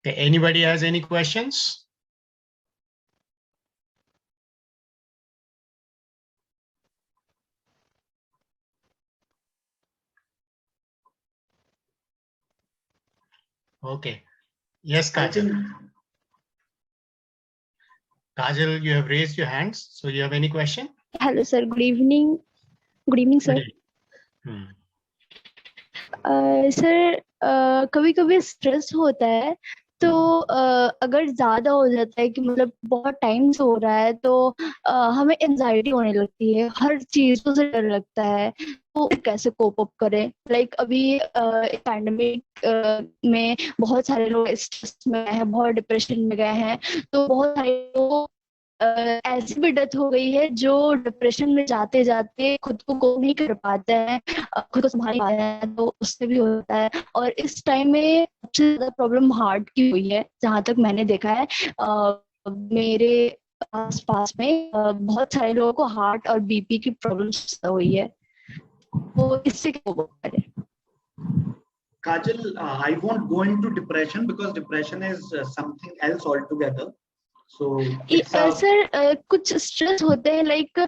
Okay, anybody has any questions? Okay. Yes, Kajal. Kajal, you have raised your hands. So you have any question? Hello, sir. Good evening. Good evening, sir. Sir कभी कभी stress होता है तो अगर ज्यादा हो जाता है कि मतलब बहुत टाइम से हो रहा है तो हमें एंजाइटी होने लगती है, हर चीजों से डर लगता है, तो कैसे कोप अप करें? लाइक अभी पैंडेमिक में बहुत सारे लोग स्ट्रेस में हैं, बहुत डिप्रेशन में गए हैं, तो बहुत सारे लोग ऐसी भी डेथ हो गई है जो डिप्रेशन में जाते जाते खुद को कोप नहीं कर पाते हैं, खुद को संभाल नहीं पाते हैं, तो उससे भी होता है। और इस टाइम में सबसे ज्यादा प्रॉब्लम हार्ट की हुई है, जहां तक मैंने देखा है। मेरे आस पास में बहुत सारे लोगों को हार्ट और बीपी की प्रॉब्लम्स हुई है, तो इससे क्या करें? Kajal, I won't go into depression because depression is something else altogether. So sir कुछ स्ट्रेस होते हैं, लाइक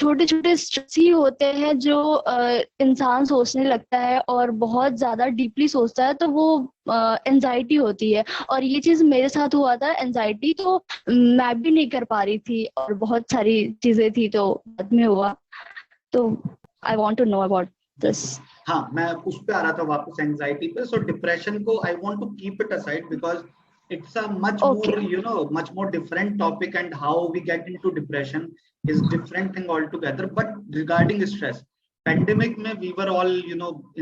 छोटे छोटे स्ट्रेस ही होते हैं जो इंसान सोचने लगता है और बहुत ज्यादा डीपली सोचता है, तो वो एंजाइटी होती है। और ये चीज मेरे साथ हुआ था, एंजाइटी तो मैं भी नहीं कर पा रही थी और बहुत सारी चीजें थी, तो बाद में हुआ। तो I want to know about this. हाँ, मैं उस पे आ रहा था वापस एंजाइटी पे। सो डिप्रेशन को I want to keep it aside because it's a much more much more different topic, and how we get into depression is different thing altogether. But regarding stress, pandemic mein we were all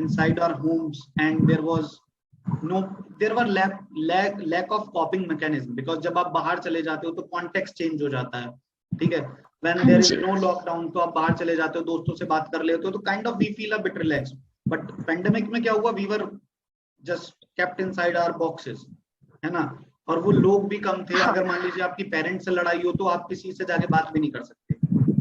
inside our homes, and there were lack of coping mechanism, because जब आप बाहर चले जाते हो तो context change हो जाता है, ठीक है? When there is no lockdown, तो आप बाहर चले जाते हो, दोस्तों से बात कर लेते हो, तो kind of we feel a bit relaxed. But pandemic में क्या हुआ, we were just kept inside our boxes, है ना? और वो लोग भी कम थे। अगर मान लीजिए आपकी पेरेंट्स से लड़ाई हो तो आप किसी से जाके बात भी नहीं कर सकते।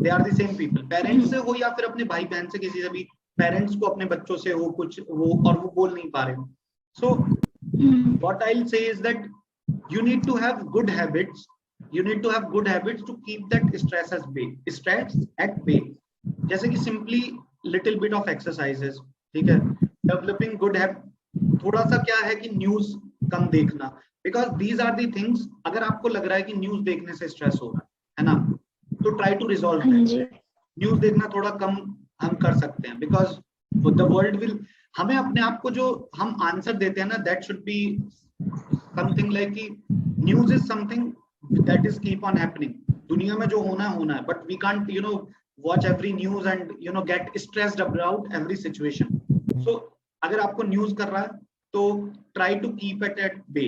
They are the same people, parents से हो या फिर अपने भाई बहन से, किसी से भी, पेरेंट्स को अपने बच्चों से हो कुछ वो, और वो बोल नहीं पा रहे हो। सो व्हाट आई विल से is that you need to have good habits, to keep that stress at bay. जैसे कि simply little bit of exercises, ठीक है? Developing good habit, थोड़ा सा क्या है कि न्यूज कम देखना, because these are the things. अगर आपको लग रहा है कि न्यूज देखने से स्ट्रेस हो रहा है ना, तो try to resolve that. News देखना थोड़ा कम हम कर सकते हैं, बिकॉज द वर्ल्ड विल, हमें अपने आप को जो हम आंसर देते हैं ना, that should be something like कि news is something that is keep on happening. दुनिया में जो होना है, but we can't watch every news and get stressed about every situation. So अगर आपको न्यूज कर रहा है तो try to keep it at bay.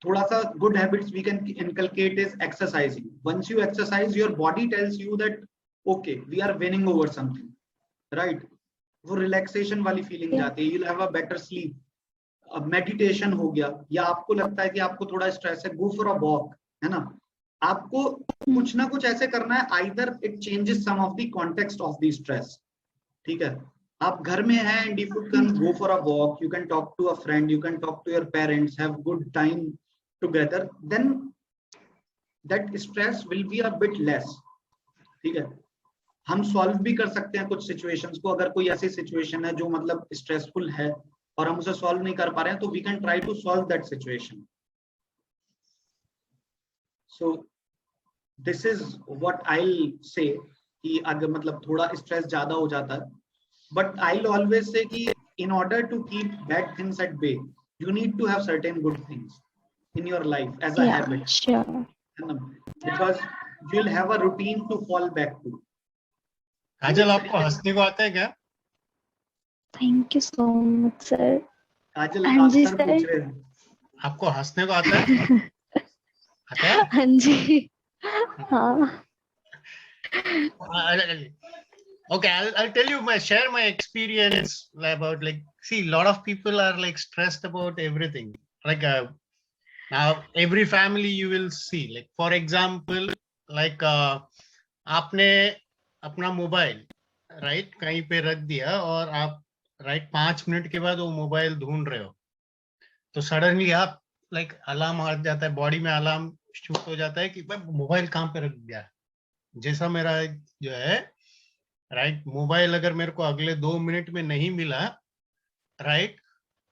थोड़ा सा good habits we can inculcate is exercising. Once you exercise, your body tells you that okay we are winning over something, right? वो relaxation वाली फीलिंग जाती है, you will have a better sleep. Meditation हो गया, या आपको लगता है कि आपको थोड़ा स्ट्रेस है, गो फॉर अ वॉक, है ना? आपको कुछ ना कुछ ऐसे करना है, either it changes some of the context of the stress, ठीक है? आप घर में हैं and if you can go for a walk, you can talk to a friend, you can talk to your parents, have good time together, then that stress will be a bit less, ठीक है? हम solve भी कर सकते हैं कुछ situations को। अगर कोई ऐसी सिचुएशन है जो मतलब स्ट्रेसफुल है और हम उसे सॉल्व नहीं कर पा रहे हैं, तो we can try to solve that situation. So this is what I will say कि अगर मतलब थोड़ा स्ट्रेस ज्यादा हो जाता है, but I'll always say कि in order to keep bad things at bay, you need to have certain good things in your life as a habit, sure. because you'll have a routine to fall back to. काजल, आपको हंसने को आता है क्या? Thank you so much sir. Kajal, आप sir पूछ रहे हैं, आपको हंसने को आता है? आता है? हाँ जी, हाँ। Okay, I'll tell you share my experience about, like, see, a lot of people are like stressed about everything. Like now every family you will see, like for example, like आपने अपना मोबाइल राइट कहीं पे रख दिया और आप right 5 minute के बाद वो मोबाइल ढूंढ रहे हो, तो सडनली आप लाइक अलार्म आ जाता है, बॉडी में अलार्म शूट हो जाता है कि भाई मोबाइल कहाँ पे रख दिया। जैसा मेरा जो है राइट, मोबाइल अगर मेरे को अगले 2 मिनट में नहीं मिला राइट,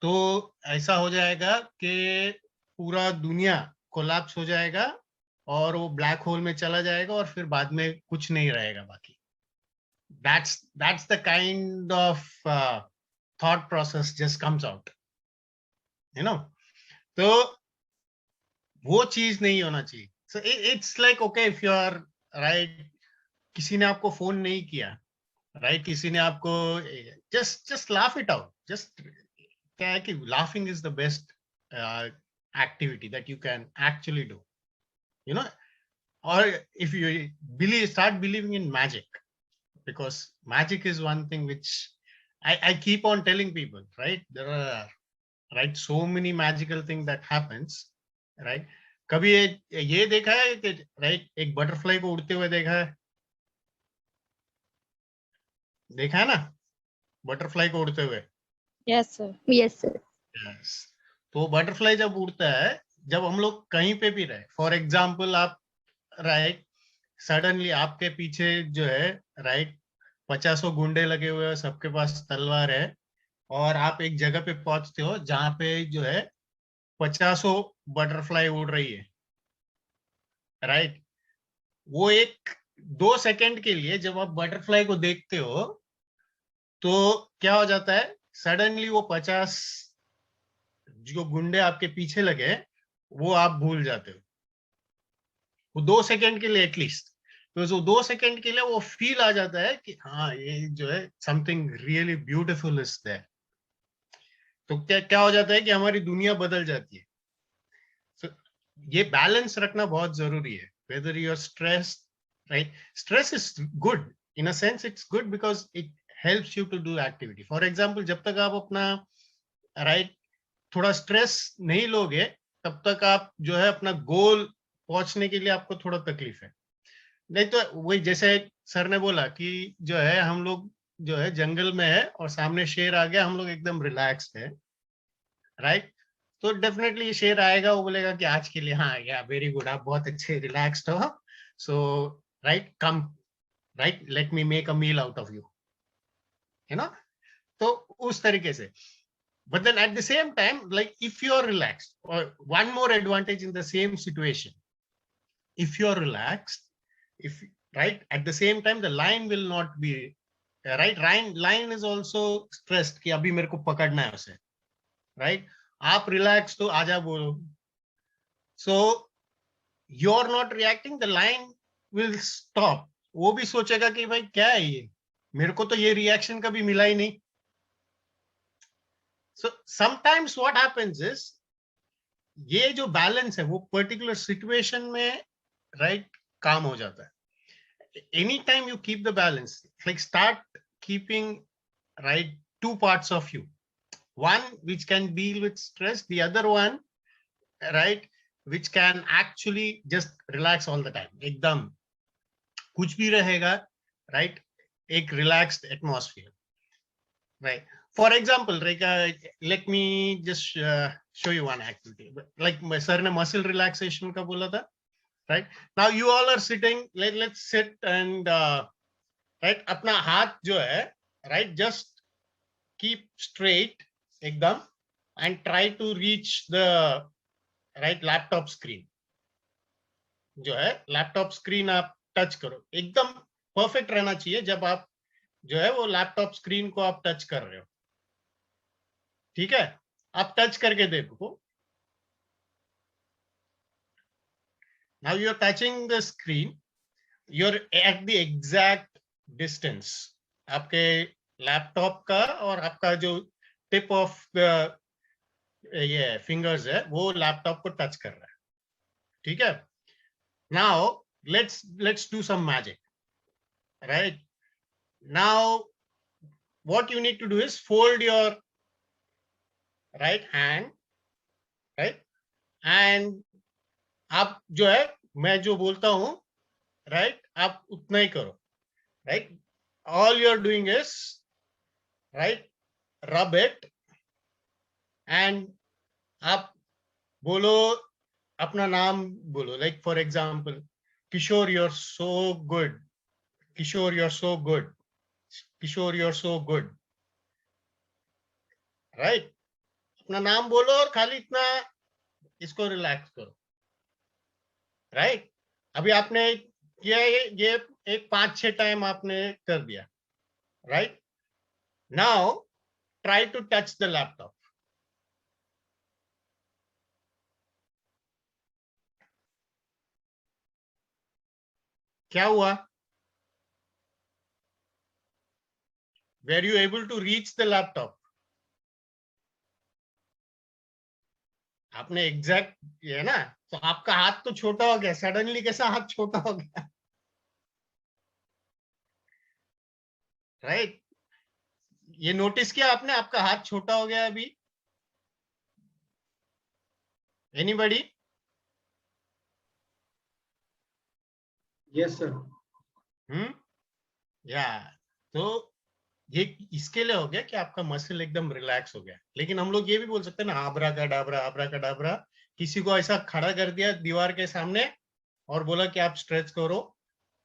तो ऐसा हो जाएगा कि पूरा दुनिया कोलैप्स हो जाएगा और वो ब्लैक होल में चला जाएगा और फिर बाद में कुछ नहीं रहेगा बाकी। that's the kind of thought process just comes out, you know। तो वो चीज नहीं होना चाहिए। so it's like okay if you are right, किसी ने आपको फोन नहीं किया राइट, किसी ने आपको just laugh it out, just क्या है कि laughing is the best activity that you can actually do, you know। or if you start believing in magic, because magic is one thing which I keep on telling people, right? There are right so many magical things that happens, right? कभी ये देखा है कि right एक butterfly को उड़ते हुए देखा है? देखा है ना बटरफ्लाई को उड़ते हुए? Yes, sir. Yes, sir. yes. तो बटरफ्लाई जब उड़ता है, जब हम लोग कहीं पे भी रहे, फॉर एग्जाम्पल आप राइट सडनली आपके पीछे जो है राइट 50 गुंडे लगे हुए हैं, सबके पास तलवार है, और आप एक जगह पे पहुंचते हो जहां पे जो है 50 बटरफ्लाई उड़ रही है राइट। वो एक 2 सेकंड के लिए जब आप बटरफ्लाई को देखते हो तो क्या हो जाता है, सडनली वो 50 जो गुंडे आपके पीछे लगे वो आप भूल जाते हो, वो 2 सेकंड के लिए एटलीस्ट। तो जो 2 सेकंड के लिए वो फील आ जाता है कि हाँ ये जो है something really beautiful is there. तो क्या क्या हो जाता है कि हमारी दुनिया बदल जाती है। so, ये बैलेंस रखना बहुत जरूरी है। Whether you are stress right, stress is good in a sense, it's good because it helps you to do activity. For example जब तक आप अपना राइट थोड़ा स्ट्रेस नहीं लोगे तब तक आप जो है अपना गोल पहुंचने के लिए आपको थोड़ा तकलीफ है। नहीं तो वही जैसे सर ने बोला कि जो है हम लोग जो है जंगल में है और सामने शेर आ गया, हम लोग एकदम रिलैक्स्ड है राइट। तो डेफिनेटली शेर आएगा, वो बोलेगा कि आज के लिए हाँ या वेरी गुड, आप बहुत अच्छे रिलैक्स्ड हो, so right come right let me make a meal out of you, है ना। तो उस तरीके से, but then at the same time like if you are relaxed, or one more advantage in the same situation, if you are relaxed, if right at the same time the lion will not be right, lion is also stressed कि अभी मेरे को पकड़ना है उसे right, आप relax तो आजा बोलो, so you are not reacting, the lion will stop, वो भी सोचेगा कि भाई क्या है ये, मेरे को तो ये रिएक्शन कभी मिला ही नहीं। So sometimes what happens is ये जो बैलेंस है वो पर्टिकुलर सिचुएशन में राइट काम हो जाता है। Any time you keep the balance, like start keeping right two parts of you, one which can deal with stress, the other one right which can actually just relax all the time, एकदम कुछ भी रहेगा right, एक relaxed atmosphere right। For example, like let me just show you one activity, like sir ने muscle relaxation का बोला था right। Now you all are sitting, let's sit and right अपना हाथ जो है right just keep straight एकदम and try to reach the right laptop screen, जो है लैपटॉप स्क्रीन आप टच करो, एकदम परफेक्ट रहना चाहिए जब आप जो है वो लैपटॉप स्क्रीन को आप टच कर रहे हो, ठीक है। आप टच करके देखो, now you are touching the screen, you're at the exact distance, आपके लैपटॉप का और आपका जो टिप ऑफ द ये फिंगर्स है वो लैपटॉप को टच कर रहा है, ठीक है। now let's do some magic right। now what you need to do is fold your right hand right, and आप जो है मैं जो बोलता हूं right आप उतना ही करो right, all you're doing is right rub it, and आप बोलो, अपना नाम बोलो, like for example, Kishore, you're so good. Kishore, you're so good. Kishore, you're so good. Right? अपना नाम बोलो और खाली इतना इसको रिलैक्स करो. राइट? अभी आपने किया ये एक 5-6 टाइम आपने कर दिया. Right? Now try to touch the laptop. क्या हुआ? Were you able to reach the laptop? आपने एग्जैक्ट किया ना, तो आपका हाथ तो छोटा हो गया. सडनली कैसा हाथ छोटा हो गया? राइट? ये नोटिस किया आपने, आपका हाथ छोटा हो गया अभी? एनीबॉडी? Yes, sir. या तो ये इसके लिए हो गया कि आपका मसल एकदम रिलैक्स हो गया. लेकिन हम लोग ये भी बोल सकते हैं ना, आबरा का डाबरा. किसी को ऐसा खड़ा कर दिया दीवार के सामने और बोला कि आप स्ट्रेच करो,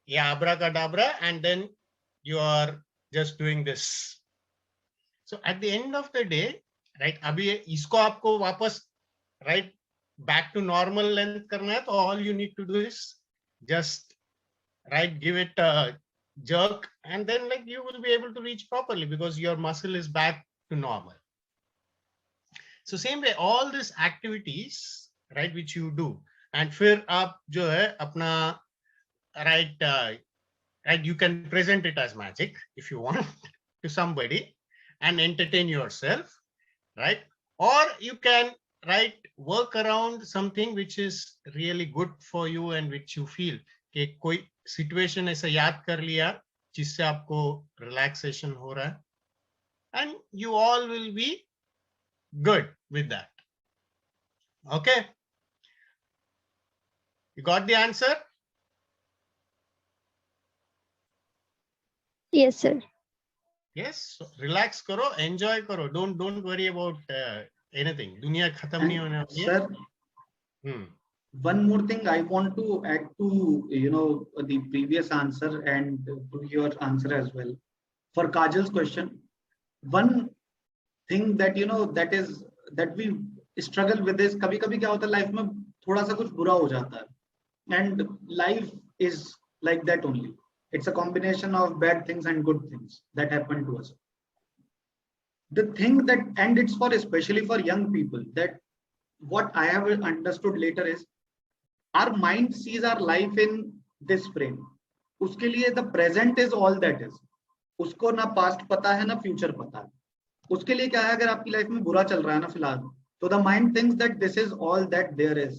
ये आबरा का डाबरा, and then you are just doing this. So at the end of the day, right, अभी इसको आपको वापस right back to normal length करना है, तो all you need to do is just right, give it a jerk, and then like you will be able to reach properly because your muscle is back to normal. So same way all these activities, right, which you do, and फिर आप जो है अपना right right, you can present it as magic if you want to somebody and entertain yourself, right? Or you can right work around something which is really good for you and which you feel कि कोई situation ऐसा याद कर लिया जिससे आपको relaxation हो रहा है, and you all will be good with that. Okay, you got the answer? Yes sir. Yes, relax करो, एंजॉय करो, डोंट वरी अबाउट एनीथिंग. दुनिया खत्म नहीं होने वाली है. Sir, one more thing I want to add to the previous answer and to your answer as well. For Kajal's question, one thing that that we struggle with is कभी कभी क्या होता है लाइफ में थोड़ा सा कुछ बुरा हो जाता है, and life is like that only. It's a combination of bad things and good things that happen to us. The thing that, and it's for especially for young people, that what I have understood later is our mind sees our life in this frame. उसके लिए the present is all that is. उसको ना past पता है ना future पता है. उसके लिए क्या है, अगर आपकी लाइफ में बुरा चल रहा है ना फिलहाल, तो the mind thinks that this is all that there is.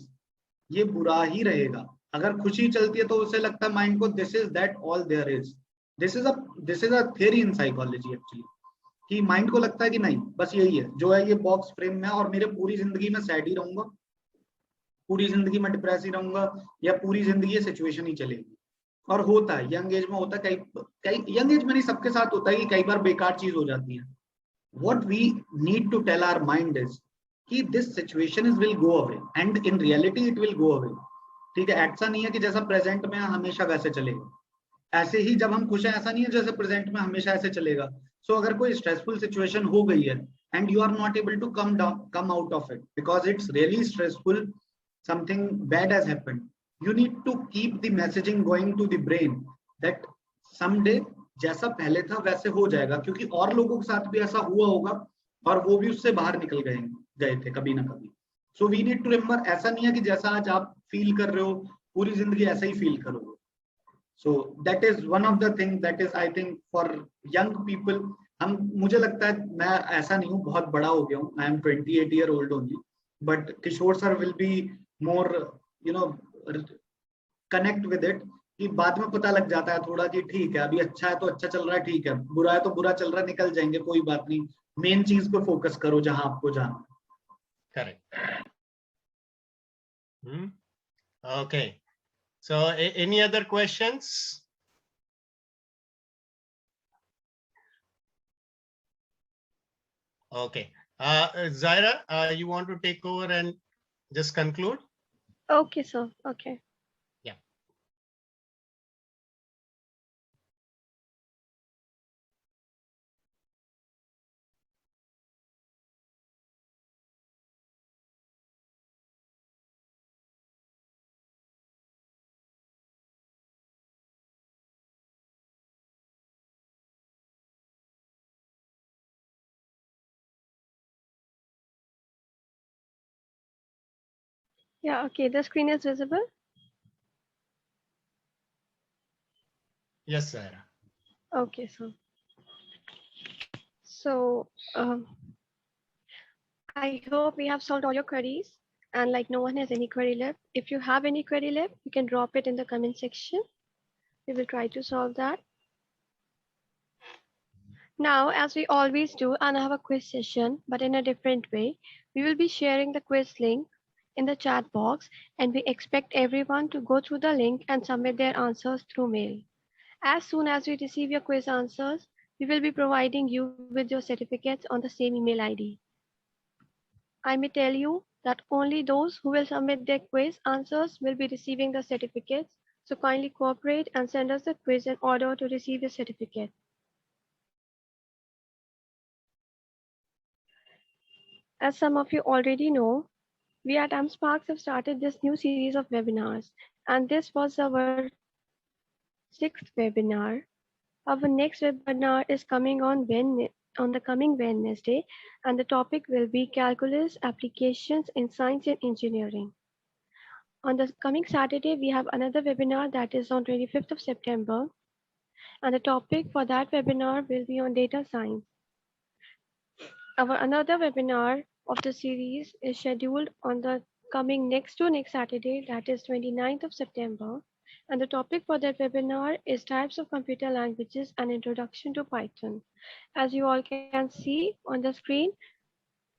ये बुरा ही रहेगा. अगर खुशी चलती है तो उसे लगता है माइंड को this is that all there is. This is a theory in psychology actually. कि माइंड को लगता है कि नहीं, बस यही है जो है, ये बॉक्स फ्रेम में, और मेरे पूरी जिंदगी में सैड ही रहूंगा, पूरी जिंदगी में डिप्रेस ही रहूंगा, या पूरी जिंदगी ये सिचुएशन ही चलेगी. और होता है यंग एज में, होता है कई यंग एज में नहीं, सबके साथ होता है कि कई बार बेकार चीज हो जाती है. What we need to tell our mind is कि this situation is will go away, and in reality it will go away. ठीक है, ऐसा नहीं है कि जैसा प्रेजेंट में हमेशा वैसे चलेगा, ऐसे ही जब हम खुश हैं ऐसा नहीं है जैसे प्रेजेंट में हमेशा ऐसे चलेगा. सो अगर कोई स्ट्रेसफुल सिचुएशन हो गई है and you are not able to come out of it because it's really stressful, something bad has happened, you need to keep the messaging going to the brain that someday जैसा पहले था वैसे हो जाएगा, क्योंकि और लोगों के साथ भी ऐसा हुआ होगा और वो भी उससे बाहर निकल गए थे कभी ना कभी. So we need to remember, ऐसा नहीं है कि जैसा आज आप फील कर रहे हो पूरी जिंदगी ऐसा ही फील करोगे. So that is one of the thing that is I think for young people. मुझे लगता है मैं ऐसा नहीं हूँ, बहुत बड़ा हो गया हूँ, I am 28 year old only, but Kishore sir will be more connect with it, कि बाद में पता लग जाता है थोड़ा कि ठीक है अभी अच्छा है तो अच्छा चल रहा है, ठीक है बुरा है तो बुरा चल रहा है, निकल जाएंगे कोई बात नहीं, मेन चीज पे फोकस करो जहां आपको जाना. Correct. Okay, so any other questions? Okay, Zaira, you want to take over and just conclude. Okay, sir. Okay. Yeah. Yeah, okay. The screen is visible. Yes, Sarah. Okay, sir. So, I hope we have solved all your queries, and like no one has any query left. If you have any query left, you can drop it in the comment section. We will try to solve that. Now, as we always do, and I have a quiz session, but in a different way, we will be sharing the quiz link in the chat box, and we expect everyone to go through the link and submit their answers through mail. As soon as we receive your quiz answers, we will be providing you with your certificates on the same email ID. I may tell you that only those who will submit their quiz answers will be receiving the certificates, so kindly cooperate and send us the quiz in order to receive your certificate. As some of you already know, we at AmSparks have started this new series of webinars, and this was our 6th webinar. Our next webinar is coming on the coming Wednesday, and the topic will be calculus applications in science and engineering. On the coming Saturday, we have another webinar that is on 25th of September, and the topic for that webinar will be on data science. Our another webinar of the series is scheduled on the coming next Saturday, that is 29th of September, and the topic for that webinar is types of computer languages and introduction to Python. As you all can see on the screen,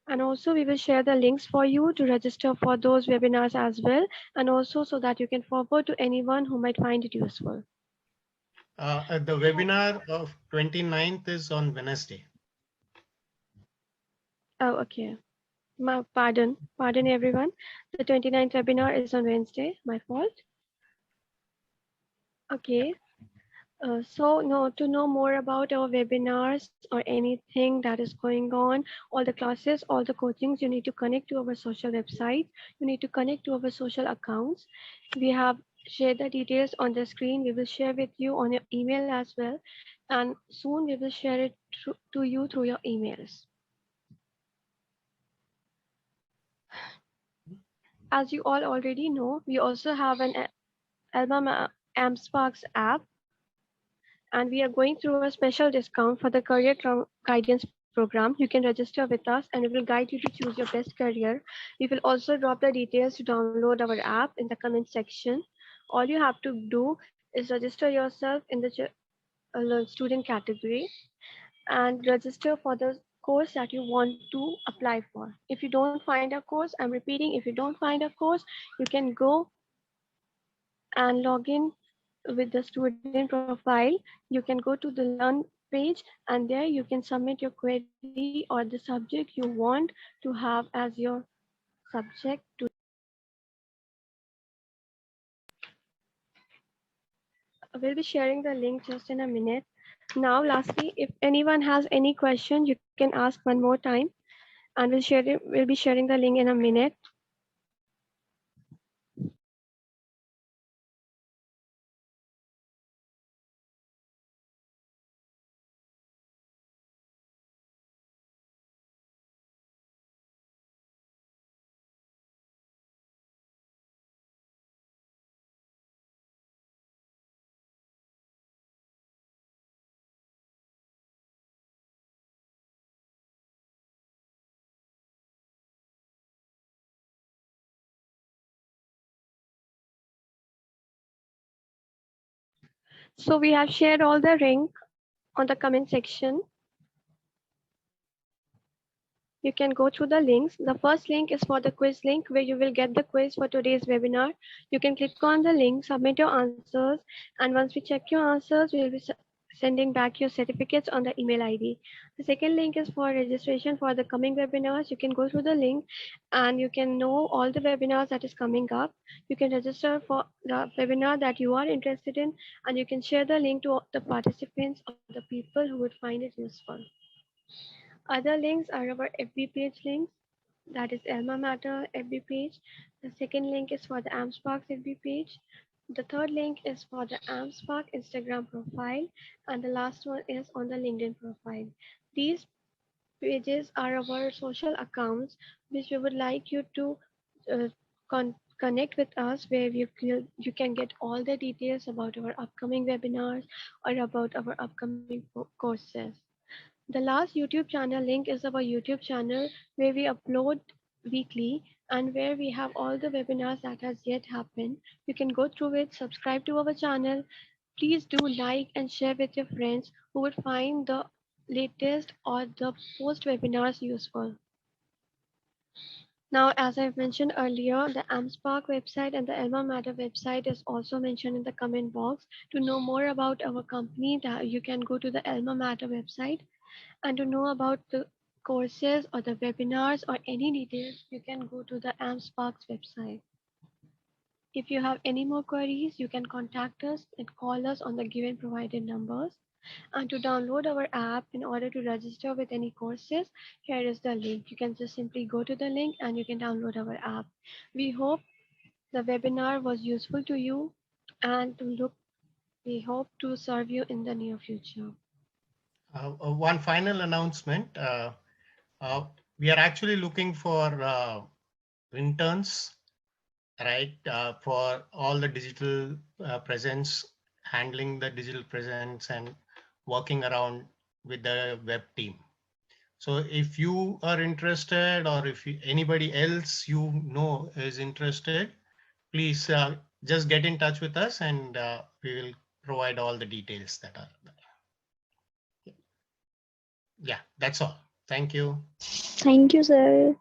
and also we will share the links for you to register for those webinars as well, and also so that you can forward to anyone who might find it useful. The webinar of 29th is on Wednesday. Oh, okay. Pardon everyone. The 29th webinar is on Wednesday, my fault. Okay. To know more about our webinars or anything that is going on, all the classes, all the coachings, you need to connect to our social website. You need to connect to our social accounts. We have shared the details on the screen. We will share with you on your email as well. And soon we will share it to you through your emails. As you all already know, we also have an Alma AmSparks app, and we are going through a special discount for the career guidance program. You can register with us and we will guide you to choose your best career. We will also drop the details to download our app in the comment section. All you have to do is register yourself in the student category and register for the course that you want to apply for. If you don't find a course, I'm repeating, if you don't find a course, you can go and log in with the student profile. You can go to the learn page, and there you can submit your query or the subject you want to have as your subject to. We'll be sharing the link just in a minute. Now, lastly, if anyone has any question, you can ask one more time, and we'll be sharing the link in a minute. So we have shared all the link on the comment section. You can go through the links. The first link is for the quiz link where you will get the quiz for today's webinar. You can click on the link, submit your answers, and once we check your answers, we'll be sending back your certificates on the email ID. The second link is for registration for the coming webinars. You can go through the link and you can know all the webinars that is coming up. You can register for the webinar that you are interested in, and you can share the link to the participants or the people who would find it useful. Other links are our FB page links, that is Alma Mater FB page. The second link is for the AmSparks FB page. The third link is for the AmSpark Instagram profile, and the last one is on the LinkedIn profile. These pages are our social accounts which we would like you to connect with us, where you can get all the details about our upcoming webinars or about our upcoming courses. The last YouTube channel link is our YouTube channel, where we upload weekly and where we have all the webinars that has yet happened. You can go through it, subscribe to our channel. Please do like and share with your friends who would find the latest or the post webinars useful. Now, as I've mentioned earlier, the AmSpark website and the Alma Mater website is also mentioned in the comment box. To know more about our company, that you can go to the Alma Mater website, and to know about the courses or the webinars or any details, you can go to the AmSparks website. If you have any more queries, you can contact us and call us on the given provided numbers. And to download our app in order to register with any courses, here is the link. You can just simply go to the link and you can download our app. We hope the webinar was useful to you, and we hope to serve you in the near future. One final announcement. We are actually looking for interns, right, for all the digital presence, handling the digital presence and working around with the web team. So if you are interested, or if anybody else you know is interested, please just get in touch with us, and we will provide all the details that are there. Yeah, that's all. Thank you. Thank you, sir.